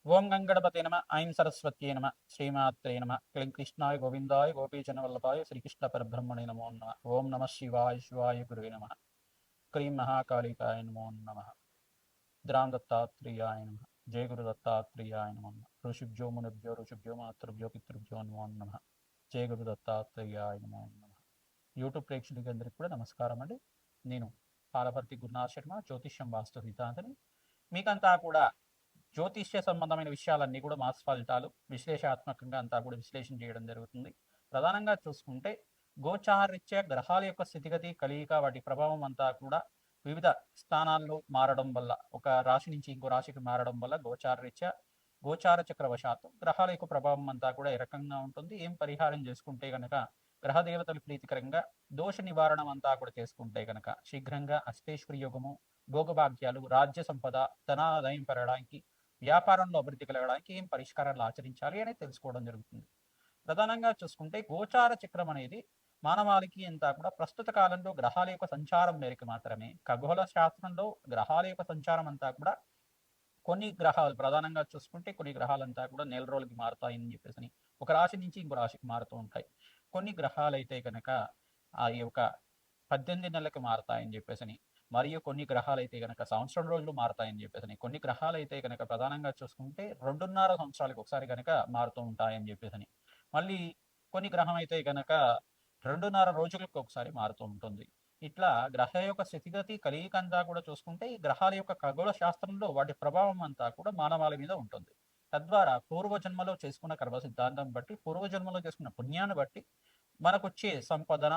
ఓం గంగణపతే నమ ఐం సరస్వత్యే నమ శ్రీమాత్రే నమ క్లీం కృష్ణాయ గోవిందాయ గోపీజనవల్లభాయ శ్రీకృష్ణ పరబ్రహ్మణే నమో నమ ఓం నమ శివాయ శివాయ గురువే నమ క్రీం మహాకాళికాయ నమో నమ ద్రాం దత్తాత్రేయాయ నమ జయ గురు దత్తాత్రేయాయ నమో నమ ఋషిభ్యో మునిభ్యో ఋషిభ్యో మాతృభ్యో పితృభ్యో నమో నమ జయ గురు దత్తాత్రేయాయ నమో నమ. యూట్యూబ్ ప్రేక్షకులందరికీ కూడా నమస్కారం అండి. నేను పాలపర్తి గురునాథ్ శర్మ, జ్యోతిష్యం వాస్తు సిద్ధాంతని. మీకంతా కూడా జ్యోతిష్య సంబంధమైన విషయాలన్నీ కూడా మాస్ ఫలితాలు విశ్లేషాత్మకంగా అంతా కూడా విశ్లేషణ చేయడం జరుగుతుంది. ప్రధానంగా చూసుకుంటే గోచారరీత్యా గ్రహాల యొక్క స్థితిగతి, కలియిక, వాటి ప్రభావం అంతా కూడా వివిధ స్థానాల్లో మారడం వల్ల, ఒక రాశి నుంచి ఇంకో రాశికి మారడం వల్ల గోచారరీత్యా గోచార చక్రవశాత్తు గ్రహాల యొక్క ప్రభావం అంతా కూడా ఏ రకంగా ఉంటుంది, ఏం పరిహారం చేసుకుంటే గనక గ్రహ దేవతలు ప్రీతికరంగా దోష నివారణం అంతా కూడా చేసుకుంటే గనక శీఘ్రంగా అష్టేశ్వరి యోగము, భోగభాగ్యాలు, రాజ్య సంపద, ధనాదాయం పెరగడానికి, వ్యాపారంలో అభివృద్ధి కలగడానికి ఏం పరిష్కారాలు ఆచరించాలి అనేది తెలుసుకోవడం జరుగుతుంది. ప్రధానంగా చూసుకుంటే గోచార చక్రం అనేది మానవాళికి అంతా కూడా ప్రస్తుత కాలంలో గ్రహాల యొక్క సంచారం మేరకు మాత్రమే. ఖగోళ శాస్త్రంలో గ్రహాల యొక్క సంచారం అంతా కూడా కొన్ని గ్రహాలు ప్రధానంగా చూసుకుంటే కొన్ని గ్రహాలంతా కూడా నెల రోజులకి మారుతాయని చెప్పేసి ఒక రాశి నుంచి ఇంకో రాశికి మారుతూ ఉంటాయి. కొన్ని గ్రహాలు అయితే కనుక ఆ యొక్క 18 నెలలకు మారుతాయని చెప్పేసి, మరియు కొన్ని గ్రహాలు అయితే కనుక సంవత్సరం రోజులు మారుతాయని చెప్పేసి, కొన్ని గ్రహాలు అయితే కనుక ప్రధానంగా చూసుకుంటే 2.5 సంవత్సరాలకు ఒకసారి కనుక మారుతూ ఉంటాయని చెప్పేసి, మళ్ళీ కొన్ని గ్రహం అయితే కనుక 2.5 రోజులకు ఒకసారి మారుతూ ఉంటుంది. ఇట్లా గ్రహ యొక్క స్థితిగతి, కలియిక అంతా కూడా చూసుకుంటే ఈ గ్రహాల యొక్క ఖగోళ శాస్త్రంలో వాటి ప్రభావం అంతా కూడా మానవాళి మీద ఉంటుంది. తద్వారా పూర్వజన్మలో చేసుకున్న కర్మ సిద్ధాంతం బట్టి, పూర్వజన్మలో చేసుకున్న పుణ్యాన్ని బట్టి మనకొచ్చే సంపదన,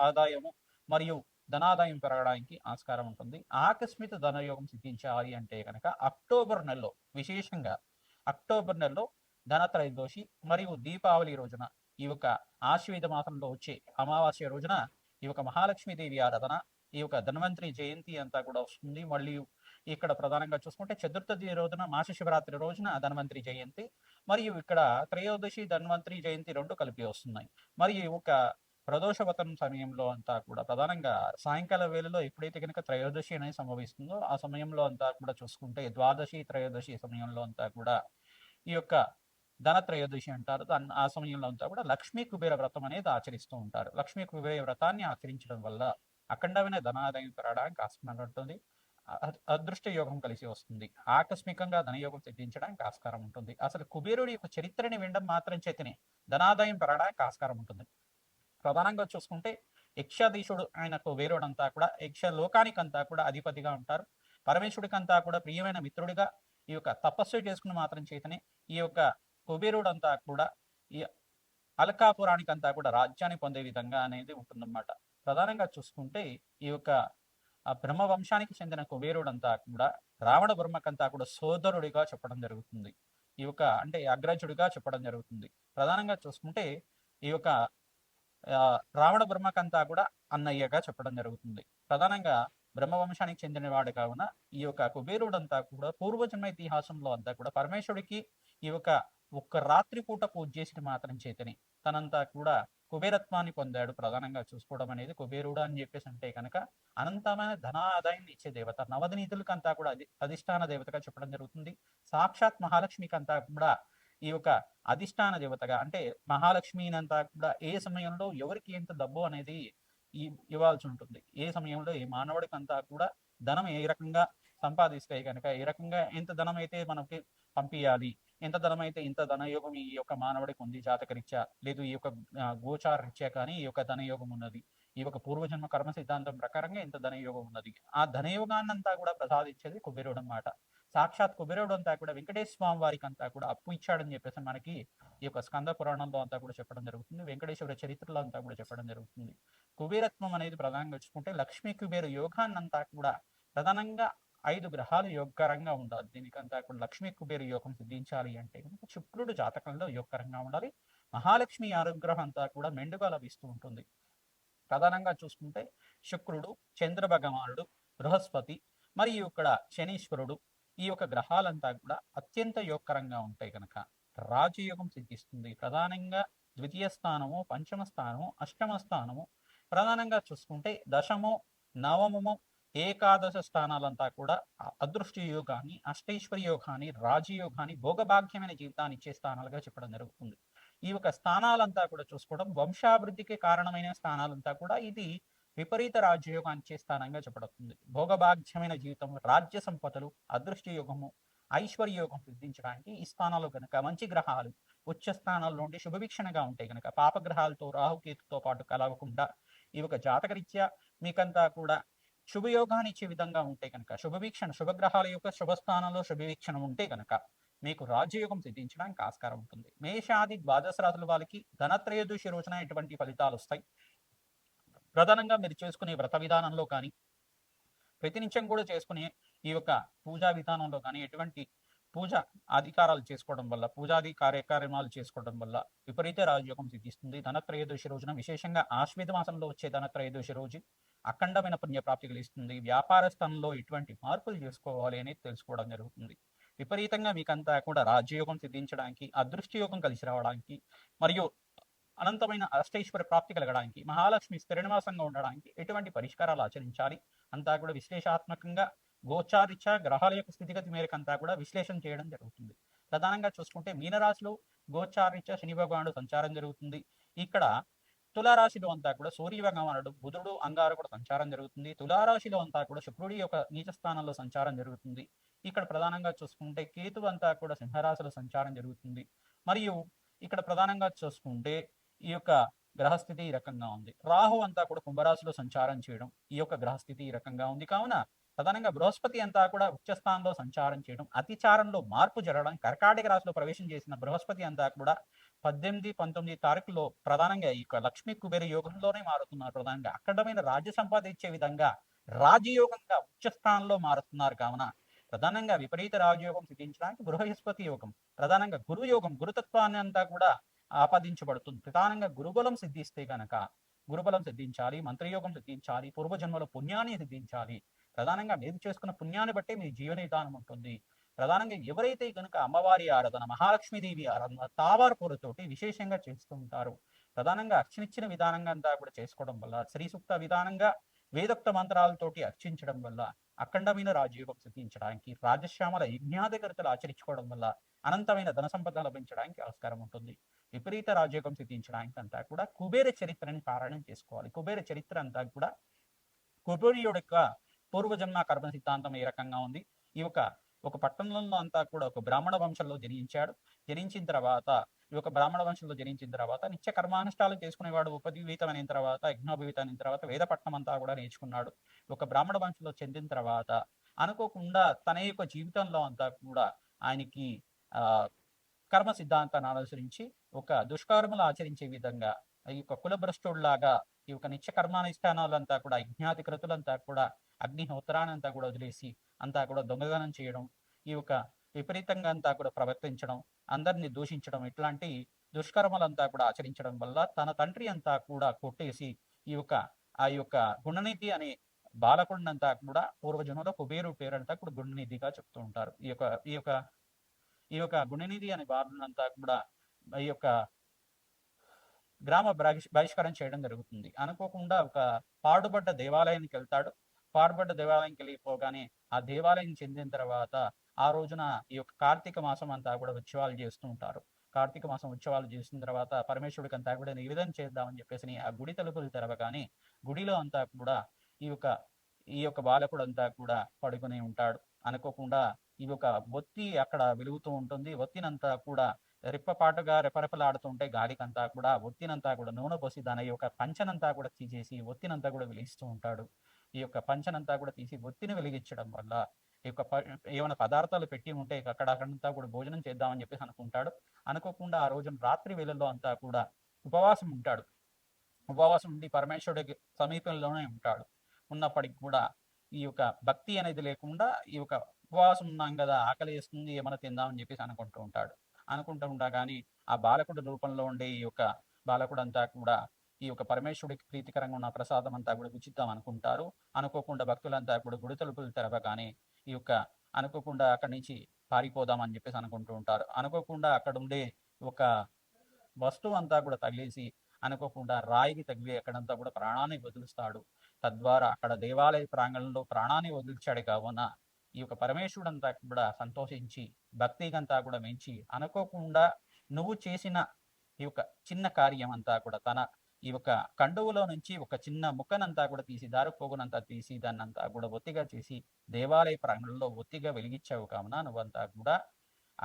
ఆదాయము మరియు ధనాదాయం పెరగడానికి ఆస్కారం ఉంటుంది. ఆకస్మిక ధనయోగం సిద్ధించాలి అంటే కనుక అక్టోబర్ నెలలో, విశేషంగా అక్టోబర్ నెలలో ధనత్రయోదశి మరియు దీపావళి రోజున, ఈ యొక్క ఆశ్వేత మాసంలో వచ్చే అమావాస్య రోజున ఈ యొక్క మహాలక్ష్మీదేవి ఆరాధన, ఈ యొక్క ధన్వంతరి జయంతి అంతా కూడా వస్తుంది. మళ్ళీ ఇక్కడ ప్రధానంగా చూసుకుంటే చతుర్థి రోజున, మాస శివరాత్రి రోజున ధన్వంతరి జయంతి, మరియు ఇక్కడ త్రయోదశి ధన్వంతరి జయంతి రెండు కలిపి వస్తున్నాయి. మరియు ఒక ప్రదోషవతం సమయంలో అంతా కూడా ప్రధానంగా సాయంకాల వేళలో ఎప్పుడైతే కనుక త్రయోదశి అనేది సంభవిస్తుందో ఆ సమయంలో అంతా కూడా చూసుకుంటే ద్వాదశి త్రయోదశి సమయంలో అంతా కూడా ఈ యొక్క ధన త్రయోదశి అంటారు. ఆ సమయంలో అంతా కూడా లక్ష్మీ కుబేర వ్రతం అనేది ఆచరిస్తూ ఉంటారు. లక్ష్మీ కుబేర వ్రతాన్ని ఆచరించడం వల్ల అఖండమైన ధనాదాయం పెరగడానికి ఆస్కారం ఉంటుంది. అదృష్ట యోగం కలిసి వస్తుంది. ఆకస్మికంగా ధనయోగం సిద్ధించడానికి ఆస్కారం ఉంటుంది. అసలు కుబేరుడి యొక్క చరిత్రని వినడం మాత్రం చేతనే ధనాదాయం పెరగడానికి ఆస్కారం ఉంటుంది. ప్రధానంగా చూసుకుంటే యక్షాధీశుడు ఆయన కుబేరుడు అంతా కూడా యక్ష లోకానికంతా కూడా అధిపతిగా ఉంటారు. పరమేశ్వరుడికంతా కూడా ప్రియమైన మిత్రుడిగా ఈ యొక్క తపస్సు చేసుకుని మాత్రం చేతనే ఈ యొక్క కుబేరుడు అంతా కూడా ఈ అలకాపురానికి అంతా కూడా రాజ్యాన్ని పొందే విధంగా అనేది ఉంటుందన్నమాట. ప్రధానంగా చూసుకుంటే ఈ యొక్క బ్రహ్మ వంశానికి చెందిన కుబేరుడు అంతా కూడా రావణ బ్రహ్మకంతా కూడా సోదరుడిగా చెప్పడం జరుగుతుంది. ఈ యొక్క అంటే అగ్రజుడిగా చెప్పడం జరుగుతుంది. ప్రధానంగా చూసుకుంటే ఈ యొక్క రావణ బ్రహ్మకంతా కూడా అన్నయ్యగా చెప్పడం జరుగుతుంది. ప్రధానంగా బ్రహ్మవంశానికి చెందినవాడు కావున ఈ యొక్క కుబేరుడంతా కూడా పూర్వజన్మ ఇతిహాసంలో అంతా కూడా పరమేశ్వరుడికి ఈ యొక్క ఒక్క రాత్రి పూట పూజ చేసిన మాత్రం చేతని తనంతా కూడా కుబేరత్వాన్ని పొందాడు. ప్రధానంగా చూసుకోవడం అనేది కుబేరుడు అని చెప్పేసి అంటే కనుక అనంతమైన ధనాదాయాన్ని ఇచ్చే దేవత, నవదనీతులకంతా కూడా అధిష్టాన దేవతగా చెప్పడం జరుగుతుంది. సాక్షాత్ మహాలక్ష్మికి అంతా కూడా ఈ యొక్క అధిష్టాన దేవతగా, అంటే మహాలక్ష్మినంతా కూడా ఏ సమయంలో ఎవరికి ఎంత డబ్బు అనేది ఇవ్వాల్సి ఉంటుంది, ఏ సమయంలో ఏ మానవుడికి అంతా కూడా ధనం ఏ రకంగా సంపాదిస్తే కనుక ఏ రకంగా ఎంత ధనం అయితే మనకి పంపించాలి, ఎంత ధనం అయితే ఇంత ధనయోగం ఈ యొక్క మానవుడికి ఉంది జాతకరీత్యా, లేదు ఈ యొక్క గోచార రీత్యా కానీ ఈ యొక్క ధనయోగం ఉన్నది, ఈ యొక్క పూర్వజన్మ కర్మ సిద్ధాంతం ప్రకారంగా ఇంత ధనయోగం ఉన్నది. ఆ ధనయోగాన్నంతా కూడా ప్రసాదించేది కుబేరుడు అన్నమాట. సాక్షాత్ కుబేరుడు అంతా కూడా వెంకటేశ్వర స్వామి వారికి అంతా కూడా అప్పు ఇచ్చాడని చెప్పేసి మనకి ఈ యొక్క స్కంద పురాణంలో అంతా కూడా చెప్పడం జరుగుతుంది. వెంకటేశ్వర చరిత్రలో అంతా కూడా చెప్పడం జరుగుతుంది. కుబేరత్వం అనేది ప్రధానంగా చూసుకుంటే లక్ష్మీ కుబేర యోగాన్నంతా కూడా ప్రధానంగా 5 గ్రహాలు యోగకరంగా ఉండాలి. దీనికంతా కూడా లక్ష్మీ కుబేర యోగం సిద్ధించాలి అంటే కనుక శుక్రుడు జాతకంలో యోగకరంగా ఉండాలి. మహాలక్ష్మి అనుగ్రహం అంతా కూడా మెండుగా లభిస్తూ ఉంటుంది. ప్రధానంగా చూసుకుంటే శుక్రుడు, చంద్ర భగవానుడు, బృహస్పతి మరియు ఇక్కడ శనీశ్వరుడు, ఈ యొక్క గ్రహాలంతా కూడా అత్యంత యోగకరంగా ఉంటాయి కనుక రాజయోగం సిద్ధిస్తుంది. ప్రధానంగా ద్వితీయ స్థానము, పంచమ స్థానము, అష్టమ స్థానము, ప్రధానంగా చూసుకుంటే దశము, నవమము ఏకాదశ స్థానాలంతా కూడా అదృష్ట యోగాన్ని, అష్టైశ్వర్య యోగాన్ని, రాజయోగాన్ని, భోగభాగ్యమైన జీవితాన్ని ఇచ్చే స్థానాలుగా చెప్పడం జరుగుతుంది. ఈ యొక్క స్థానాలంతా కూడా చూసుకోవడం వంశాభివృద్ధికి కారణమైన స్థానాలంతా కూడా ఇది విపరీత రాజయోగాన్ని ఇచ్చే స్థానంగా చెప్పబడుతుంది. భోగభాగ్యమైన జీవితం, రాజ్య సంపదలు, అదృష్ట యోగము, ఐశ్వర్య యోగం సిద్ధించడానికి ఈ స్థానాలు కనుక మంచి గ్రహాలు ఉచ్చ స్థానాల్లో ఉండి శుభవీక్షణగా ఉంటే కనుక పాపగ్రహాలతో రాహుకేతుతో పాటు కలవకుండా ఈ యొక్క జాతకరీత్యా మీకంతా కూడా శుభయోగాన్ని ఇచ్చే విధంగా ఉంటే కనుక శుభవీక్షణ శుభగ్రహాల యొక్క శుభస్థానంలో శుభవీక్షణ ఉంటే కనుక మీకు రాజయోగం సిద్ధించడానికి ఆస్కారం ఉంటుంది. మేషాది ద్వాదశ రాశుల వాళ్ళకి ధనత్రయోదశి రోజున ఎటువంటి ఫలితాలు వస్తాయి? ప్రధానంగా మీరు చేసుకునే వ్రత విధానంలో కానీ ప్రతినిత్యం కూడా చేసుకునే ఈ యొక్క పూజా విధానంలో కానీ ఎటువంటి పూజ అధికారాలు చేసుకోవడం వల్ల పూజాది కార్యక్రమాలు చేసుకోవడం వల్ల విపరీత రాజయోగం సిద్ధిస్తుంది. ధనత్రయోదశి రోజున విశేషంగా ఆశ్వేత మాసంలో వచ్చే ధనత్రయోదశి రోజు అఖండమైన పుణ్యప్రాప్తి కలిగిస్తుంది. వ్యాపార స్థానంలో ఎటువంటి మార్పులు చేసుకోవాలి అనేది తెలుసుకోవడం జరుగుతుంది. విపరీతంగా మీకంతా కూడా రాజయోగం సిద్ధించడానికి, అదృష్టయోగం కలిసి రావడానికి మరియు అనంతమైన అష్టైశ్వర్య ప్రాప్తి కలగడానికి, మహాలక్ష్మి స్థిర నివాసంగా ఉండడానికి ఎటువంటి పరిష్కారాలు ఆచరించాలి అంతా కూడా విశ్లేషాత్మకంగా గోచారిత్య గ్రహాల యొక్క స్థితిగతి మేరకు అంతా కూడా విశ్లేషణ చేయడం జరుగుతుంది. ప్రధానంగా చూసుకుంటే మీనరాశిలో గోచారిత్య శని భగవానుడు సంచారం జరుగుతుంది. ఇక్కడ తులారాశిలో అంతా కూడా సూర్య భగవానుడు, బుధుడు, అంగారకుడు సంచారం జరుగుతుంది. తులారాశిలో అంతా కూడా శుక్రుడి యొక్క నీచ స్థానంలో సంచారం జరుగుతుంది. ఇక్కడ ప్రధానంగా చూసుకుంటే కేతు అంతా కూడా సింహరాశిలో సంచారం జరుగుతుంది. మరియు ఇక్కడ ప్రధానంగా చూసుకుంటే ఈ యొక్క గ్రహస్థితి ఈ రకంగా ఉంది. రాహు అంతా కూడా కుంభరాశిలో సంచారం చేయడం ఈ యొక్క గ్రహస్థితి ఈ రకంగా ఉంది. కావున ప్రధానంగా బృహస్పతి అంతా కూడా ఉచ్చస్థానంలో సంచారం చేయడం, అతిచారంలో మార్పు జరగడం, కర్కాటక రాశిలో ప్రవేశం చేసిన బృహస్పతి అంతా కూడా 18, 19 తారీఖులో ప్రధానంగా ఈ యొక్క లక్ష్మీ కుబేర యోగంలోనే మారుతున్నారు. ప్రధానంగా అఖండమైన రాజ్య సంపాద ఇచ్చే విధంగా రాజయోగంగా ఉచ్చస్థానంలో మారుతున్నారు. కావున ప్రధానంగా విపరీత రాజయోగం సిద్ధించడానికి బృహస్పతి యోగం, ప్రధానంగా గురు యోగం, గురుతత్వాన్ని అంతా కూడా ఆపాదించబడుతుంది. ప్రధానంగా గురుబలం సిద్ధిస్తే కనుక గురుబలం సిద్ధించాలి, మంత్రయోగం సిద్ధించాలి, పూర్వజన్మలో పుణ్యాన్ని సిద్ధించాలి. ప్రధానంగా మీరు చేసుకున్న పుణ్యాన్ని బట్టే మీ జీవన విధానం ఉంటుంది. ప్రధానంగా ఎవరైతే కనుక అమ్మవారి ఆరాధన, మహాలక్ష్మీదేవి ఆరాధన తావారు పూలతోటి విశేషంగా చేస్తూ ఉంటారు. ప్రధానంగా అర్చనిచ్చిన విధానంగా అంతా కూడా చేసుకోవడం వల్ల, శ్రీ సూక్త విధానంగా వేదోక్త మంత్రాలతోటి అర్చించడం వల్ల అఖండమైన రాజయోగం సిద్ధించడానికి, రాజశ్యామల యజ్ఞాధికర్తలు ఆచరించుకోవడం వల్ల అనంతమైన ధన సంపద లభించడానికి ఆస్కారం ఉంటుంది. విపరీత రాజయోగం సిద్ధించడానికి అంతా కూడా కుబేర చరిత్రని పారాయణం చేసుకోవాలి. కుబేర చరిత్ర అంతా కూడా కుబేరుడి యొక్క పూర్వజన్మ కర్మ సిద్ధాంతం ఏ రకంగా ఉంది. ఈ యొక్క ఒక పట్టణంలో అంతా కూడా ఒక బ్రాహ్మణ వంశంలో జనించాడు. జనించిన తర్వాత ఈ యొక్క బ్రాహ్మణ వంశంలో జనించిన తర్వాత నిత్య కర్మానుష్ఠాలు చేసుకునేవాడు. ఉపజీవితమైన తర్వాత, యజ్ఞోపవీతమైన తర్వాత వేదపట్నం అంతా కూడా నేర్చుకున్నాడు. ఒక బ్రాహ్మణ వంశంలో చెందిన తర్వాత అనుకోకుండా తన యొక్క జీవితంలో అంతా కూడా ఆయనకి కర్మ సిద్ధాంతాన్ని అనుసరించి ఒక దుష్కర్మలు ఆచరించే విధంగా ఈ యొక్క కులభ్రష్టుడిలాగా ఈ యొక్క నిత్య కర్మానుష్ఠానాలంతా కూడా యజ్ఞాధికృతులంతా కూడా అగ్నిహోత్రానంతా కూడా వదిలేసి అంతా కూడా దొంగదనం చేయడం, ఈ యొక్క విపరీతంగా అంతా కూడా ప్రవర్తించడం, అందరినీ దూషించడం, ఇట్లాంటి దుష్కర్మలంతా కూడా ఆచరించడం వల్ల తన తండ్రి అంతా కూడా కొట్టేసి ఈ యొక్క ఆ యొక్క గుణనిధి అనే బాలకుడినంతా కూడా పూర్వజన్మలో కుబేరు పేరంతా కూడా గుణనిధిగా చెప్తూ ఉంటారు. ఈ యొక్క గుణనిధి అనే బాలునంతా కూడా ఈ యొక్క గ్రామ బహిష్కరణ చేయడం జరుగుతుంది. అనుకోకుండా ఒక పాడుబడ్డ దేవాలయానికి వెళ్తాడు. పాడుబడ్డ దేవాలయంకి వెళ్ళిపోగానే ఆ దేవాలయం చెందిన తర్వాత ఆ రోజున ఈ యొక్క కార్తీక మాసం అంతా కూడా ఉత్సవాలు చేస్తూ ఉంటారు. కార్తీక మాసం ఉత్సవాలు చేసిన తర్వాత పరమేశ్వరుడికి అంతా కూడా నివేదన చేద్దామని చెప్పేసి ఆ గుడి తలుపులు తెరవగానే గుడిలో అంతా కూడా ఈ యొక్క ఈ యొక్క బాలకుడు అంతా కూడా పడుకుని ఉంటాడు. అనుకోకుండా ఈ యొక్క ఒత్తి అక్కడ వెలుగుతూ ఉంటుంది. ఒత్తినంతా కూడా రెప్పపాటుగా రెపరెపలాడుతుంటే గాలికంతా కూడా ఒత్తినంతా కూడా నూనె పోసి దాని యొక్క పంచనంతా కూడా తీసేసి ఒత్తినంతా కూడా వెలిగిస్తూ ఉంటాడు. ఈ యొక్క పంచనంతా కూడా తీసి ఒత్తిని వెలిగించడం వల్ల ఈ యొక్క ఏమైనా పదార్థాలు పెట్టి ఉంటే అక్కడంతా కూడా భోజనం చేద్దామని చెప్పేసి అనుకుంటాడు. అనుకోకుండా ఆ రోజున రాత్రి వేళల్లో అంతా కూడా ఉపవాసం ఉంటాడు. ఉపవాసం ఉండి పరమేశ్వరుడికి సమీపంలోనే ఉంటాడు. ఉన్నప్పటికి కూడా ఈ యొక్క భక్తి అనేది లేకుండా ఈ యొక్క ఉపవాసం ఉన్నాం కదా, ఆకలి వేస్తుంది, ఏమైనా తిందామని చెప్పేసి అనుకుంటూ ఉంటాడు. అనుకుంటూ ఉంటా కానీ ఆ బాలకుడి రూపంలో ఉండే ఈ యొక్క బాలకుడు అంతా కూడా ఈ యొక్క పరమేశ్వరుడికి ప్రీతికరంగా ఉన్న ప్రసాదం అంతా కూడా ఉచితం అనుకుంటారు. అనుకోకుండా భక్తులంతా కూడా గుడి తలుపులు తెరవగానే ఈ యొక్క అనుకోకుండా అక్కడి నుంచి పారిపోదామని చెప్పేసి అనుకుంటూ ఉంటారు. అనుకోకుండా అక్కడ ఉండే ఒక వస్తువు అంతా కూడా తగిలేసి అనుకోకుండా రాయికి తగిలి అక్కడంతా కూడా ప్రాణాన్ని వదులుస్తాడు. తద్వారా అక్కడ దేవాలయ ప్రాంగణంలో ప్రాణాన్ని వదిలించాడు కావున ఈ యొక్క పరమేశ్వరుడంతా కూడా సంతోషించి భక్తిగంతా కూడా మెంచి అనుకోకుండా నువ్వు చేసిన ఈ యొక్క చిన్న కార్యం అంతా కూడా తన ఈ యొక్క కండువులో నుంచి ఒక చిన్న ముక్కనంతా కూడా తీసి దారిపోగునంతా తీసి దాన్నంతా కూడా ఒత్తిగా చేసి దేవాలయ ప్రాంగణంలో ఒత్తిగా వెలిగించావు కావున నువ్వంతా కూడా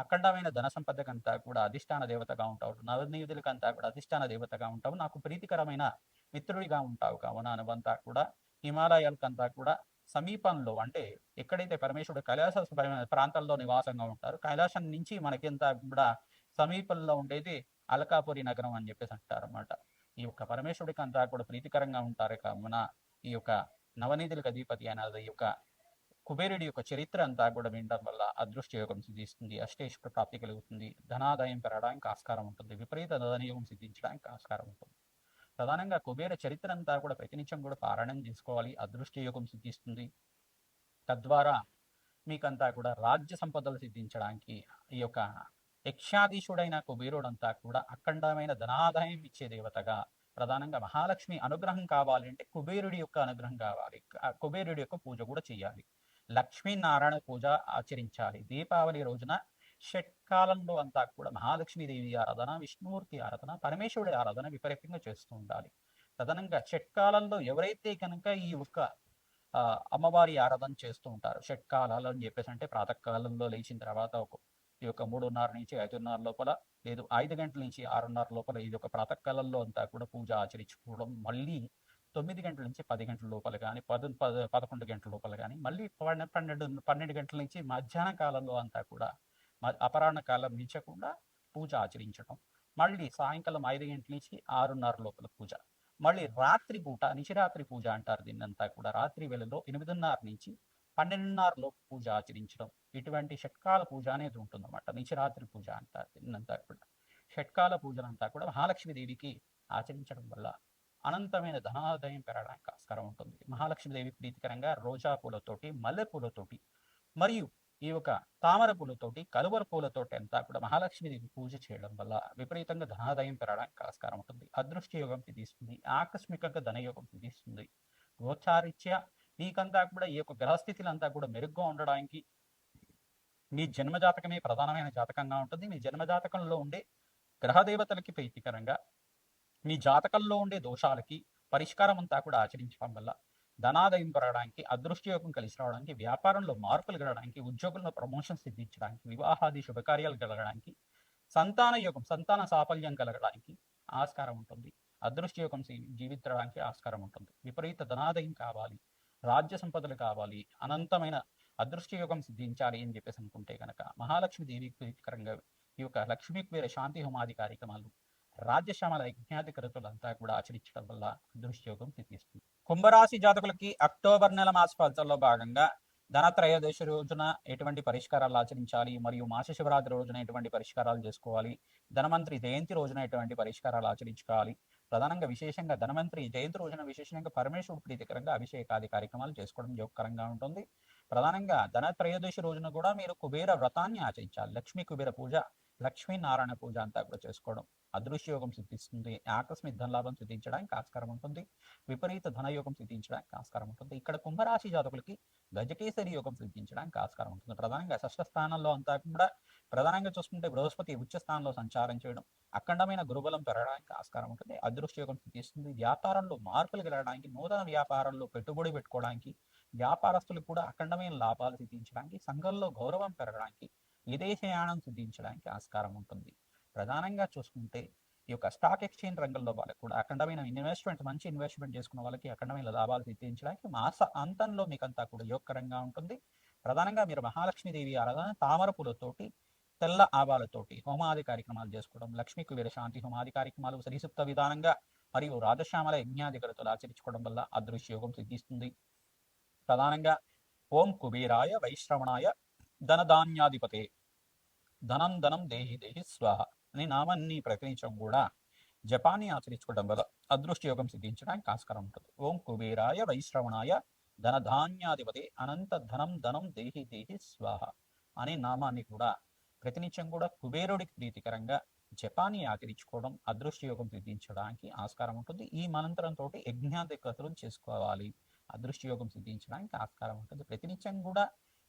అఖండమైన ధన సంపదకంతా కూడా అధిష్టాన దేవతగా ఉంటావు, నవనిధులకంతా కూడా అధిష్టాన దేవతగా ఉంటావు, నాకు ప్రీతికరమైన మిత్రుడిగా ఉంటావు కావున నువ్వంతా కూడా హిమాలయాలకంతా కూడా సమీపంలో అంటే ఎక్కడైతే పరమేశ్వరుడు కైలాస ప్రాంతాల్లో నివాసంగా ఉంటారు, కైలాసం నుంచి మనకింత కూడా సమీపంలో ఉండేది అలకాపురి నగరం అని చెప్పేసి అంటారు అన్నమాట. ఈ యొక్క పరమేశ్వరుడికి అంతా కూడా ప్రీతికరంగా ఉంటారు కావున ఈ యొక్క నవనిధులకు అధిపతి అనేది ఈ యొక్క కుబేరుడి యొక్క చరిత్ర అంతా కూడా వినడం వల్ల అదృష్ట యోగం సిద్ధిస్తుంది, అష్టేశ్వర ప్రాప్తి కలుగుతుంది, ధనాదాయం పెరగడానికి ఆస్కారం ఉంటుంది, విపరీత ధనయోగం సిద్ధించడానికి ఆస్కారం ఉంటుంది. ప్రధానంగా కుబేర చరిత్ర అంతా కూడా ప్రతినిత్యం కూడా పారాయణం చేసుకోవాలి, అదృష్ట యోగం సిద్ధిస్తుంది. తద్వారా మీకంతా కూడా రాజ్య సంపదలు సిద్ధించడానికి ఈ యొక్క యక్షాధీశుడైన కుబేరుడంతా కూడా అఖండమైన ధనాదాయం ఇచ్చే దేవతగా ప్రధానంగా మహాలక్ష్మి అనుగ్రహం కావాలి అంటే కుబేరుడి యొక్క అనుగ్రహం కావాలి, కుబేరుడి యొక్క పూజ కూడా చేయాలి, లక్ష్మీనారాయణ పూజ ఆచరించాలి. దీపావళి రోజున షట్కాలంలో అంతా కూడా మహాలక్ష్మీదేవి ఆరాధన, విష్ణుమూర్తి ఆరాధన, పరమేశ్వరుడి ఆరాధన విపరీతంగా చేస్తూ ఉండాలి. ప్రధానంగా షట్కాలంలో ఎవరైతే కనుక ఈ యొక్క అమ్మవారి ఆరాధన చేస్తూ ఉంటారు, షట్కాలాలు అని చెప్పేసి అంటే ప్రాతకాలంలో లేచిన తర్వాత ఈ యొక్క 3:30 నుంచి 5:30 లోపల, లేదు 5 గంటల నుంచి 6:30 లోపల ఇది ఒక ప్రాతకాలంలో అంతా కూడా పూజ ఆచరించుకోవడం, మళ్ళీ 9 గంటల నుంచి 10 గంటల లోపల కానీ 11 గంటల లోపల కానీ, మళ్ళీ 12 గంటల నుంచి మధ్యాహ్న కాలంలో అంతా కూడా అపరాహ్న కాలం మించకుండా పూజ ఆచరించడం, మళ్ళీ సాయంకాలం 5 గంటల నుంచి 6:30 లోపల పూజ, మళ్ళీ రాత్రి పూట నిశిరాత్రి పూజ అంటారు దీన్నంతా కూడా, రాత్రి వేళలో 8:30 నుంచి 12:30 లోపు పూజ ఆచరించడం, ఇటువంటి షట్కాల పూజ అనేది ఉంటుందన్నమాట. నిశిరాత్రి పూజ అంటారు దీన్నంతా కూడా. షట్కాల పూజలంతా కూడా మహాలక్ష్మీదేవికి ఆచరించడం వల్ల అనంతమైన ధనాదాయం పెరగడానికి ఆస్కారం ఉంటుంది. మహాలక్ష్మీదేవి ప్రీతికరంగా రోజా పూలతోటి, మల్లె పూలతోటి మరియు ఈ యొక్క తామర పూలతోటి, కలువర పూలతోటి అంతా కూడా మహాలక్ష్మీదేవి పూజ చేయడం వల్ల విపరీతంగా ధనాదాయం పెరగడానికి ఆస్కారం ఉంటుంది, అదృష్ట యోగం సిద్ధిస్తుంది, ఆకస్మికంగా ధనయోగం సిద్ధిస్తుంది. గోచారిత్య మీకంతా కూడా ఈ యొక్క గ్రహస్థితులంతా కూడా మెరుగ్గా ఉండడానికి మీ జన్మజాతకమే ప్రధానమైన జాతకంగా ఉంటుంది. మీ జన్మజాతకంలో ఉండే గ్రహదేవతలకి ప్రీతికరంగా మీ జాతకంలో ఉండే దోషాలకి పరిష్కారం అంతా కూడా ఆచరించడం వల్ల ధనాదాయం పెరగడానికి, అదృష్టయోగం కలిసి రావడానికి, వ్యాపారంలో మార్పులు కలగడానికి, ఉద్యోగంలో ప్రమోషన్ సిద్ధించడానికి, వివాహాది శుభకార్యాలు కలగడానికి, సంతాన యోగం సంతాన సాఫల్యం కలగడానికి ఆస్కారం ఉంటుంది, అదృష్టయోగం జీవించడానికి ఆస్కారం ఉంటుంది. విపరీత ధనాదాయం కావాలి, రాజ్య సంపదలు కావాలి, అనంతమైన అదృష్టయోగం సిద్ధించాలి అని చెప్పేసి అనుకుంటే కనుక మహాలక్ష్మీదేవికి ప్రీతికరంగా ఈ యొక్క లక్ష్మీ కుబేర శాంతి హోమాది కార్యక్రమాలు, రాజ్యశ్యామల యజ్ఞాది కృతులంతా కూడా ఆచరించడం వల్ల అదృష్టయోగం సిద్ధిస్తుంది. కుంభరాశి జాతకులకి అక్టోబర్ నెల మాస ఫలితాల్లో భాగంగా ధనత్రయోదశి రోజున ఎటువంటి పరిష్కారాలు ఆచరించాలి, మరియు మాస శివరాత్రి రోజున ఎటువంటి పరిష్కారాలు చేసుకోవాలి, ధనవంతరి జయంతి రోజున ఎటువంటి పరిష్కారాలు ఆచరించుకోవాలి. ప్రధానంగా విశేషంగా ధనవంతరి జయంతి రోజున విశేషంగా పరమేశ్వరుడు ప్రీతికరంగా అభిషేకాది కార్యక్రమాలు చేసుకోవడం యోగకరంగా ఉంటుంది. ప్రధానంగా ధనత్రయోదశి రోజున కూడా మీరు కుబేర వ్రతాన్ని ఆచరించాలి, లక్ష్మీ కుబేర పూజ, లక్ష్మీనారాయణ పూజ అంతా కూడా చేసుకోవడం అదృశ్యయోగం సిద్ధిస్తుంది, ఆకస్మిక ధనలాభం సిద్ధించడానికి ఆస్కారం ఉంటుంది, విపరీత ధనయోగం సిద్ధించడానికి ఆస్కారం ఉంటుంది. ఇక్కడ కుంభరాశి జాతకులకి గజకేసరి యోగం సిద్ధించడానికి ఆస్కారం ఉంటుంది. ప్రధానంగా షష్ఠ స్థానంలో అంతా కూడా ప్రధానంగా చూసుకుంటే బృహస్పతి ఉచ్చ స్థానంలో సంచారం చేయడం, అఖండమైన గురుబలం పెరగడానికి ఆస్కారం ఉంటుంది, అదృష్టయోగం సిద్ధిస్తుంది. వ్యాపారంలో మార్పులు కలగడానికి, నూతన వ్యాపారంలో పెట్టుబడి పెట్టుకోవడానికి, వ్యాపారస్తులకు కూడా అఖండమైన లాభాలు సిద్ధించడానికి, సంఘంలో గౌరవం పెరగడానికి, విదేశయానం సిద్ధించడానికి ఆస్కారం ఉంటుంది. ప్రధానంగా చూసుకుంటే ఈ యొక్క స్టాక్ ఎక్స్చేంజ్ రంగంలో వాళ్ళకి కూడా అఖండమైన ఇన్వెస్ట్మెంట్, మంచి ఇన్వెస్ట్మెంట్ చేసుకున్న వాళ్ళకి అఖండమైన లాభాలు సిద్ధించడానికి మాస అంతంలో మీకంతా కూడా యోగకరంగా ఉంటుంది. ప్రధానంగా మీరు మహాలక్ష్మీదేవి ఆరాధన తామర పూలతోటి, తెల్ల ఆవాలతోటి హోమాది కార్యక్రమాలు చేసుకోవడం, లక్ష్మీ కుబేర శాంతి హోమాది కార్యక్రమాలు సరిసుప్త విధానంగా మరియు రాజశ్యామల యజ్ఞాధికరతలు ఆచరించుకోవడం వల్ల అదృశ్యయోగం సిద్ధిస్తుంది. ప్రధానంగా ఓం కుబేరాయ వైశ్రవణాయ ధనధాన్యాధిపతే ధనం ధనం దేహి దేహి స్వాహ అనే నామాన్ని ప్రకటించడం కూడా జపాన్ని ఆచరించుకోవడం వల్ల అదృష్టయోగం సిద్ధించడానికి ఆస్కారం ఉంటుంది. ఓం కుబేరాయ వైశ్రవణాయ ధనధాన్యాధిపతి అనంత ధనం ధనం దేహి దేహి స్వాహ అనే నామాన్ని కూడా ప్రతినిత్యం కూడా కుబేరుడికి ప్రీతికరంగా జపాన్ని ఆచరించుకోవడం అదృష్టయోగం సిద్ధించడానికి ఆస్కారం ఉంటుంది. ఈ మంత్రంతో యజ్ఞాధికతలు చేసుకోవాలి, అదృష్ట యోగం సిద్ధించడానికి ఆస్కారం ఉంటుంది. ప్రతినిత్యం కూడా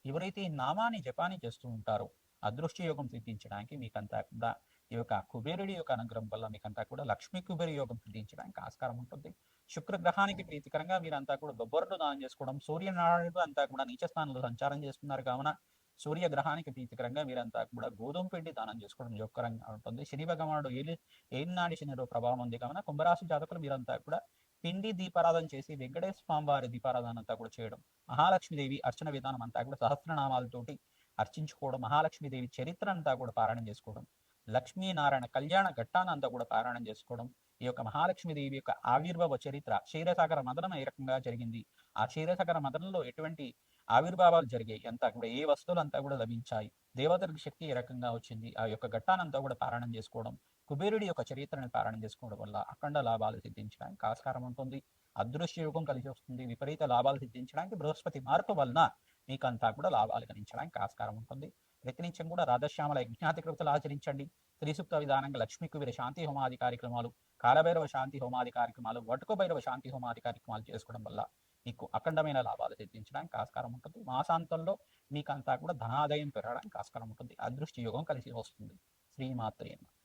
ఎవరైతే ఈ నామాన్ని జపాన్ని చేస్తూ ఉంటారో అదృష్ట యోగం సిద్ధించడానికి మీకంతా కూడా ఈ యొక్క కుబేరుడి యొక్క అనుగ్రహం వల్ల మీకంతా కూడా లక్ష్మీ కుబేర యోగం సిద్ధించడానికి ఆస్కారం ఉంటుంది. శుక్రగ్రహానికి ప్రీతికరంగా మీరంతా కూడా బొబ్బర్లు దానం చేసుకోవడం, సూర్యనారాయణుడు అంతా కూడా నీచ స్థానంలో సంచారం చేస్తున్నారు కావున సూర్యగ్రహానికి ప్రీతికరంగా మీరంతా కూడా గోధుమ పిండి దానం చేసుకోవడం యోగకరంగా ఉంటుంది. శని భగవానుడు ఏలినాడి శనిలో ప్రభావం ఉంది కావున కుంభరాశి జాతకులు మీరంతా కూడా పిండి దీపారాధన చేసి వెంకటేశ్వర స్వామి వారి దీపారాధన అంతా కూడా చేయడం, మహాలక్ష్మీదేవి అర్చన విధానం అంతా కూడా సహస్రనామాలతోటి అర్చించుకోవడం, మహాలక్ష్మీదేవి చరిత్ర అంతా కూడా పారాయణం చేసుకోవడం, లక్ష్మీనారాయణ కళ్యాణ ఘట్టాన్ని అంతా కూడా పారాయణం చేసుకోవడం, ఈ యొక్క మహాలక్ష్మీదేవి యొక్క ఆవిర్భావ చరిత్ర క్షీరసాగర మదనం ఏ రకంగా జరిగింది, ఆ క్షీరసాగర మదనంలో ఎటువంటి ఆవిర్భావాలు జరిగాయి, అంతా కూడా ఏ వస్తువులు అంతా కూడా లభించాయి, దేవతలకు శక్తి ఏ రకంగా వచ్చింది, ఆ యొక్క ఘట్టానంతా కూడా పారాయణం చేసుకోవడం, కుబేరుడి యొక్క చరిత్రను పారాయణం చేసుకోవడం వల్ల అఖండ లాభాలు సిద్ధించడానికి ఆస్కారం ఉంటుంది. అదృశ్య యోగం కలిసి వస్తుంది. విపరీత లాభాలు సిద్ధించడానికి బృహస్పతి మార్పు వలన మీకంతా కూడా లాభాలు గణించడానికి ఆస్కారం ఉంటుంది. ప్రతినిత్యం కూడా రాధశ్యామల యజ్ఞాతి కృతులు ఆచరించండి. త్రిసూక్త విధానంగా లక్ష్మీ కుబేర శాంతి హోమాది కార్యక్రమాలు, కాలభైరవ శాంతి హోమాది కార్యక్రమాలు, వటుకు భైరవ శాంతి హోమాది కార్యక్రమాలు చేసుకోవడం వల్ల మీకు అఖండమైన లాభాలు సిద్ధించడానికి ఆస్కారం ఉంటుంది. మాసాంతంలో మీకంతా కూడా ధనాదాయం పెరగడానికి ఆస్కారం ఉంటుంది. అదృష్ట యోగం కలిసి వస్తుంది. శ్రీమాత్రే నమః.